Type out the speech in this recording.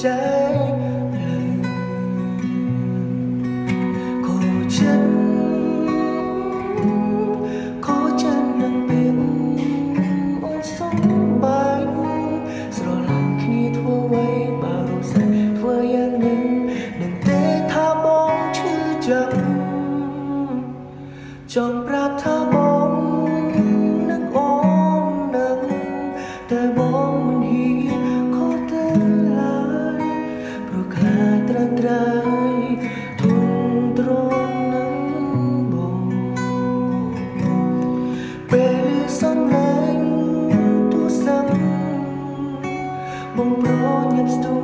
ใจขอฉันขอฉันនឹងเป็นអូនសុំបាយស្រឡាញ់គ្នាធ្វើໄว้បើរំសាយធ្វើយ៉ាងនឹងនឹងទេថាបងឈឺចាំចង់ប្រាប់ថាបងនឹងអូននឹងតែបងមិនហ៊ានខកទៅឡើយព្រោះខ្លាចត្រាត្រៃធុំទ្រាំនឹងបងពេលសំឡេងទូរស័ព្ទបងប្រញាប់ស្ទុំ